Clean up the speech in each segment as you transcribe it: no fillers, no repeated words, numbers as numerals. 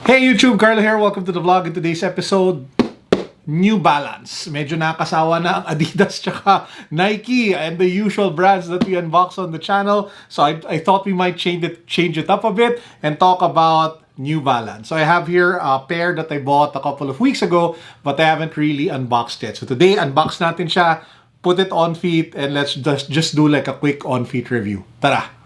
Hey YouTube, Carlo here. Welcome to the vlog. In today's episode, New Balance. Medyo nakasawa na ang Adidas tsaka Nike and the usual brands that we unbox on the channel. So I thought we might change it up a bit and talk about New Balance. So I have here a pair that I bought a couple of weeks ago, but I haven't really unboxed yet. So today, unbox natin siya, put it on feet, and let's just do like a quick on feet review. Tara!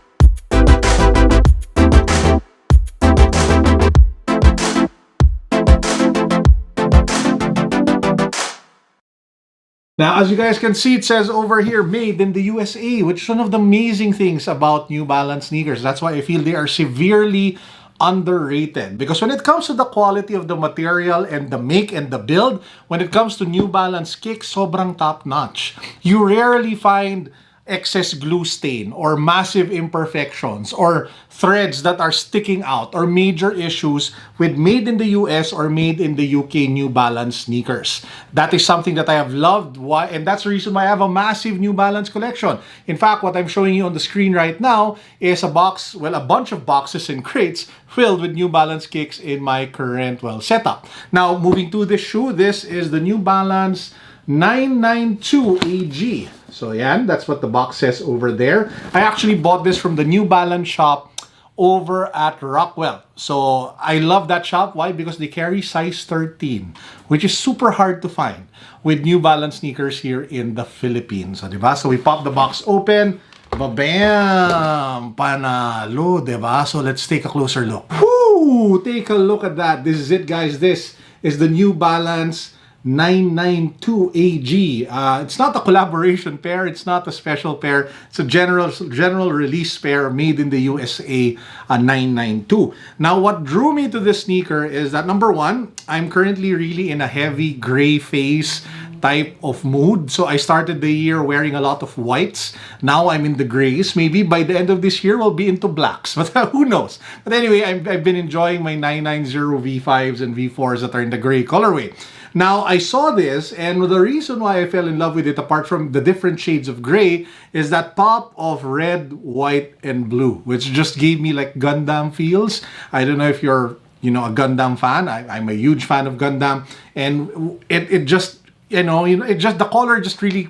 Now, as you guys can see, it says over here, made in the USA, which is one of the amazing things about New Balance sneakers. That's why I feel they are severely underrated. Because when it comes to the quality of the material and the make and the build, when it comes to New Balance kicks, sobrang top-notch. You rarely find excess glue stain or massive imperfections or threads that are sticking out or major issues with made in the US or made in the UK New Balance sneakers. That is something that I have loved, and that's the reason why I have a massive New Balance collection. In fact, what I'm showing you on the screen right now is a bunch of boxes and crates filled with New Balance kicks in my current, setup. Now, moving to this shoe, this is the New Balance 992 AG. So yan, that's what the box says over there. I actually bought this from the New Balance shop over at Rockwell. So I love that shop. Why? Because they carry size 13, which is super hard to find with New Balance sneakers here in the Philippines. So, diba? So we pop the box open. Bam! Panalo, diba? So let's take a closer look. Woo! Take a look at that. This is it, guys. This is the New Balance 992 AG. It's not a collaboration pair. It's not a special pair. It's a general release pair made in the USA, 992. Now, what drew me to this sneaker is that, number one, I'm currently really in a heavy gray face type of mood. So I started the year wearing a lot of whites. Now I'm in the grays. Maybe by the end of this year, we'll be into blacks. But who knows? But anyway, I've been enjoying my 990 V5s and V4s that are in the gray colorway. Now, I saw this, and the reason why I fell in love with it, apart from the different shades of gray, is that pop of red, white, and blue, which just gave me like Gundam feels. I don't know if you're, a Gundam fan. I'm a huge fan of Gundam, and it just, the color just really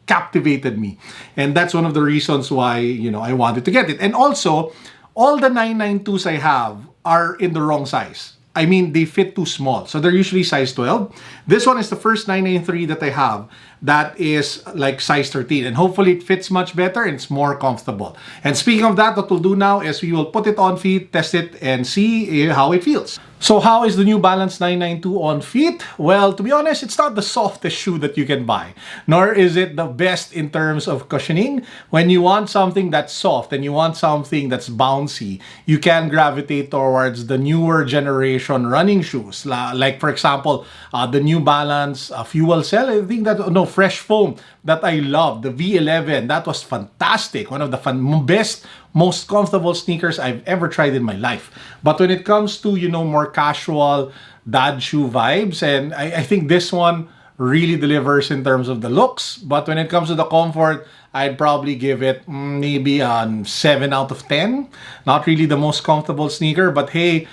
captivated me. And that's one of the reasons why, I wanted to get it. And also, all the 992s I have are in the wrong size. I mean, they fit too small. So they're usually size 12. This one is the first 993 that I have that is like size 13. And hopefully it fits much better and it's more comfortable. And speaking of that, what we'll do now is we will put it on feet, test it, and see how it feels. So how is the New Balance 992 on feet? Well, to be honest, it's not the softest shoe that you can buy. Nor is it the best in terms of cushioning. When you want something that's soft and you want something that's bouncy, you can gravitate towards the newer generation running shoes. Like, for example, the New Balance Fuel Cell. I think Fresh Foam that I love. The V11, that was fantastic. One of the best, most comfortable sneakers I've ever tried in my life. But when it comes to, more casual dad shoe vibes, and I think this one really delivers in terms of the looks. But when it comes to the comfort, I'd probably give it maybe a 7 out of 10. Not really the most comfortable sneaker, but hey,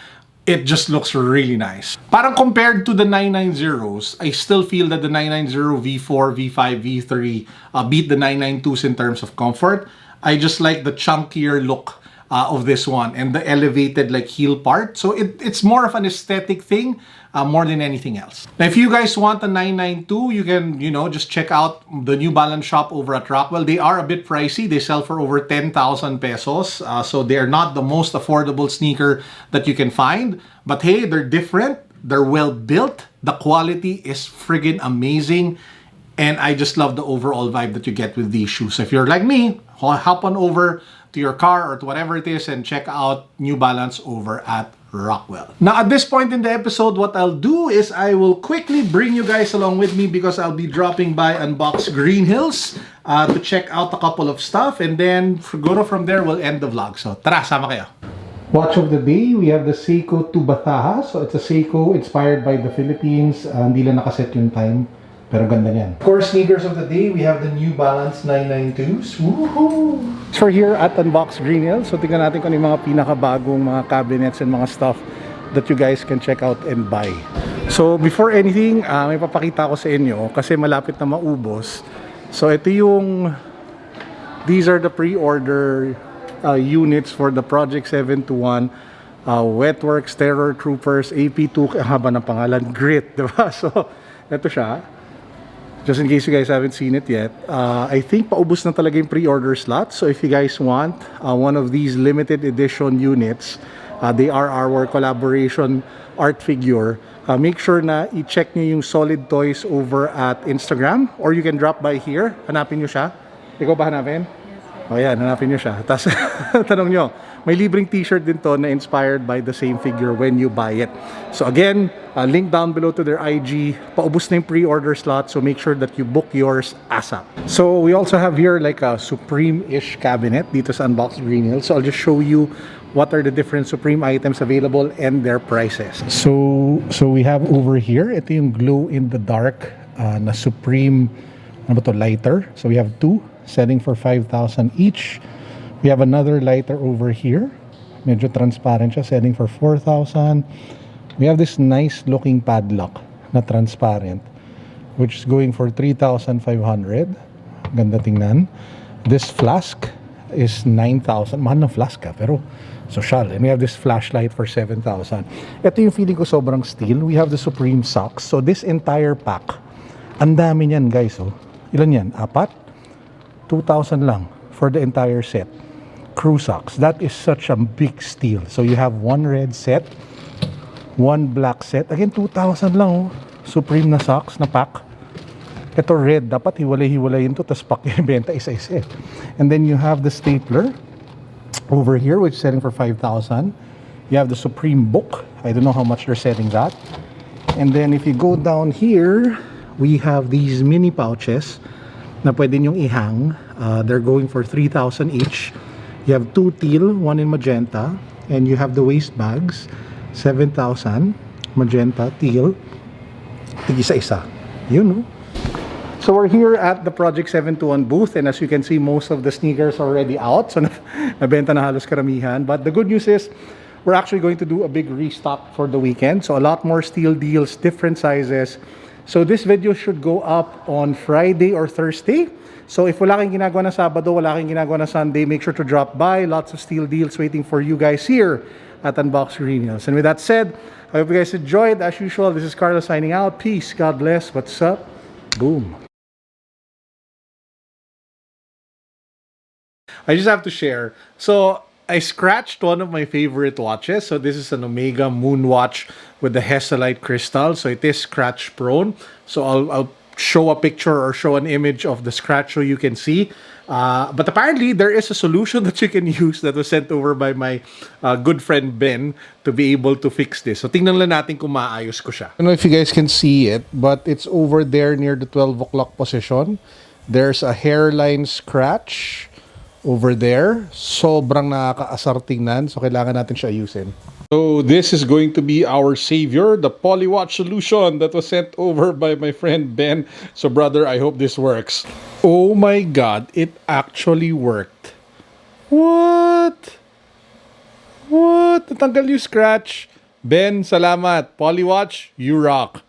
it just looks really nice. Parang compared to the 990s, I still feel that the 990 V4, V5, V3 beat the 992s in terms of comfort. I just like the chunkier look of this one and the elevated heel part. So it's more of an aesthetic thing more than anything else. Now, if you guys want a 992, you can, just check out the New Balance shop over at Rockwell. They are a bit pricey. They sell for over 10,000 pesos. So they're not the most affordable sneaker that you can find. But hey, they're different. They're well built. The quality is friggin' amazing. And I just love the overall vibe that you get with these shoes. So if you're like me, hop on over to your car or to whatever it is and check out New Balance over at Rockwell. Now, at this point in the episode, what I'll do is I will quickly bring you guys along with me because I'll be dropping by Unbox Greenhills to check out a couple of stuff, and then from there, we'll end the vlog. So, tara, sama kayo. Watch of the day, we have the Seiko Tubataha. So, it's a Seiko inspired by the Philippines. Hindi lang nakaset yung time. Pero ganda niyan. Of course, sneakers of the day, we have the New Balance 992s. Woohoo! So we're here at Unbox Greenhills. So tingnan natin kung ano yung mga pinakabagong mga cabinets and mga stuff that you guys can check out and buy. So before anything, may papakita ko sa inyo kasi malapit na maubos. So ito yung, these are the pre-order units for the Project 721 Wetworks Terror Troopers AP2, ang haba ng pangalan, Grit, diba? So ito siya. Just in case you guys haven't seen it yet, I think paubos na talaga yung pre-order slot. So if you guys want one of these limited edition units, they are our collaboration art figure. Make sure na i-check nyo yung Solid Toys over at Instagram, or you can drop by here. Hanapin nyo siya. Ikaw ba hanapin? Yes. O yan, hanapin nyo siya. Tapos tanong nyo, may libreng t-shirt din to na inspired by the same figure when you buy it. So again, link down below to their IG. Paubos na yung pre-order slot, so make sure that you book yours ASAP. So we also have here like a Supreme-ish cabinet dito sa Unbox Greenhills. So I'll just show you what are the different Supreme items available and their prices. So we have over here, ito yung glow in the dark na Supreme, ano ba to, lighter. So we have two selling for 5,000 each. We have another lighter over here. Medyo transparent siya, selling for 4,000. We have this nice looking padlock na transparent, which is going for 3,500. Ganda tingnan. This flask is 9,000. Mahal na flask ka, pero social. And we have this flashlight for 7,000. Ito yung feeling ko sobrang steal. We have the Supreme socks. So this entire pack, ang dami niyan guys. Oh. Ilan yan? 4? 2,000 lang for the entire set. Crew socks. That is such a big steal. So you have one red set, one black set. Again, 2,000 lang oh. Supreme na socks na pack. Ito red. Dapat hiwalay-hiwalayin to. Tapos pakibenta isa-isa. And then you have the stapler over here, which is selling for 5,000. You have the Supreme book. I don't know how much they're selling that. And then if you go down here, we have these mini pouches na pwede nyong ihang. They're going for 3,000 each. You have two teal, one in magenta, and you have the waist bags, 7,000, magenta, teal, tig-isa-isa. Yun, no? So we're here at the Project 721 booth, and as you can see, most of the sneakers are already out. So nabenta na halos karamihan. But the good news is, we're actually going to do a big restock for the weekend. So a lot more steel deals, different sizes. So this video should go up on Friday or Thursday. So if wala kang ginagawa na Sabado, wala kang ginagawa na Sunday, make sure to drop by. Lots of steel deals waiting for you guys here at Unbox Greenhills. And with that said, I hope you guys enjoyed. As usual, this is Carlo signing out. Peace. God bless. What's up? Boom. I just have to share. So I scratched one of my favorite watches. So this is an Omega Moon watch with the Hesalite crystal. So it is scratch prone. So I'll show a picture or show an image of the scratch so you can see. But apparently there is a solution that you can use that was sent over by my good friend Ben to be able to fix this. So tingnan lang natin kung maayos ko siya. I don't know if you guys can see it, but it's over there near the 12 o'clock position. There's a hairline scratch over there. Sobrang nakakaasar tingnan. So kailangan natin siya ayusin. So this is going to be our savior, the Polywatch solution that was sent over by my friend Ben. So brother, I hope this works. Oh my God, it actually worked. What? What? Natanggal yung scratch. Ben, salamat. Polywatch, you rock.